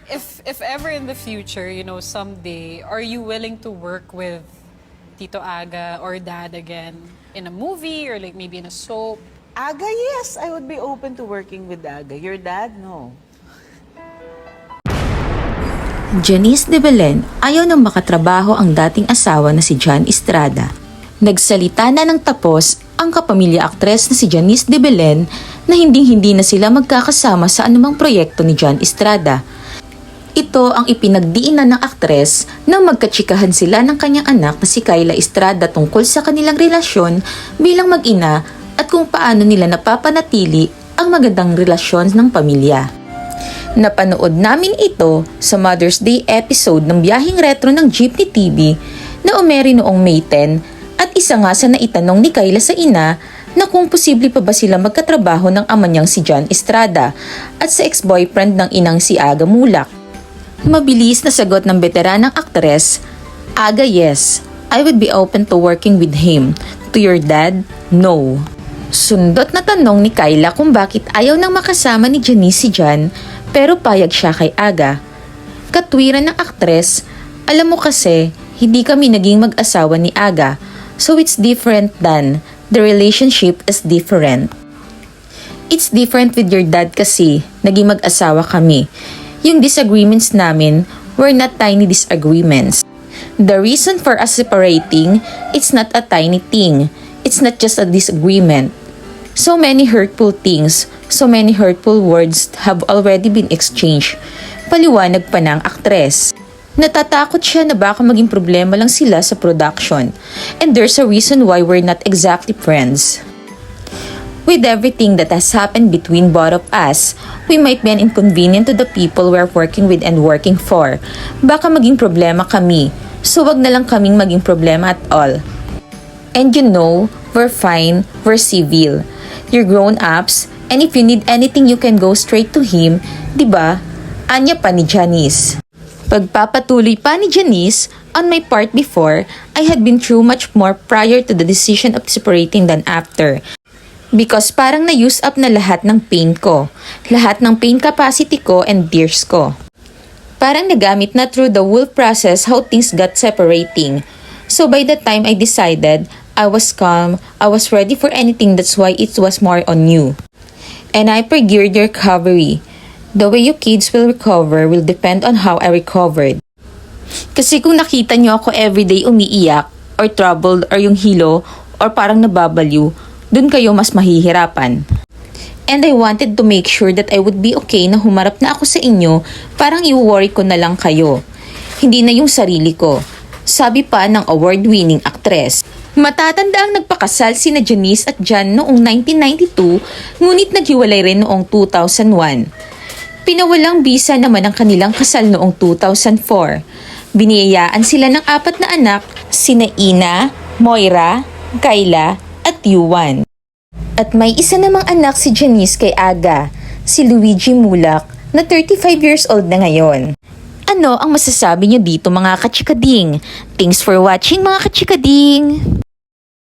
If ever in the future, someday, are you willing to work with Tito Aga or Dad again in a movie or like maybe in a soap? Aga, yes, I would be open to working with Aga. Your dad, no. Janice de Belen ayaw nang makatrabaho ang dating asawa na si John Estrada. Nagsalita na ng tapos ang kapamilya aktres na si Janice de Belen na hinding-hindi na sila magkakasama sa anumang proyekto ni John Estrada. Ito ang ipinagdiinan ng aktres nang magkatsikahan sila ng kanyang anak na si Kyla Estrada tungkol sa kanilang relasyon bilang mag-ina at kung paano nila napapanatili ang magandang relasyon ng pamilya. Napanood namin ito sa Mother's Day episode ng Biyaheng Retro ng Jeepney TV na umeri noong May 10 at isa nga sa naitanong ni Kyla sa ina na kung posible pa ba sila magkatrabaho ng ama niyang si John Estrada at sa ex-boyfriend ng inang si Aga Mulak. Mabilis na sagot ng veteranang aktres, Aga, yes, I would be open to working with him. To your dad, no. Sundot na tanong ni Kyla kung bakit ayaw nang makasama ni Janice si John pero payag siya kay Aga. Katwiran ng aktres, alam mo kasi, hindi kami naging mag-asawa ni Aga, so it's different than, the relationship is different. It's different with your dad kasi, naging mag-asawa kami. Yung disagreements namin were not tiny disagreements. The reason for us separating, it's not a tiny thing. It's not just a disagreement. So many hurtful things, so many hurtful words have already been exchanged. Paliwanag pa ng aktres. Natatakot siya na baka maging problema lang sila sa production. And there's a reason why we're not exactly friends. With everything that has happened between both of us, we might be an inconvenient to the people we're working with and working for. Baka maging problema kami, so wag na lang kaming maging problema at all. And we're fine, we're civil. You're grown-ups, and if you need anything you can go straight to him, diba? Anya pa ni Janice. Pagpapatuloy pa ni Janice, on my part before, I had been through much more prior to the decision of separating than after. Because parang na-use up na lahat ng pain ko, lahat ng pain capacity ko and tears ko. Parang nagamit na through the whole process how things got separating. So by the time I decided, I was calm, I was ready for anything, that's why it was more on you. And I pre-geared your recovery. The way you kids will recover will depend on how I recovered. Kasi kung nakita niyo ako everyday umiiyak, or troubled, or yung hilo, or parang nababaliw, dun kayo mas mahihirapan. And I wanted to make sure that I would be okay na humarap na ako sa inyo, parang i-worry ko na lang kayo. Hindi na yung sarili ko. Sabi pa ng award-winning actress. Matatanda ang nagpakasal sina Janice at John noong 1992, ngunit naghiwalay rin noong 2001. Pinawalang bisa naman ang kanilang kasal noong 2004. Biniyayaan sila ng 4 na anak, sina Ina, Moira, Kyla, at Yuan. At may isa namang anak si Janice kay Aga, si Luigi Mulak, na 35 years old na ngayon. Ano ang masasabi niyo dito mga kachikading? Thanks for watching mga kachikading!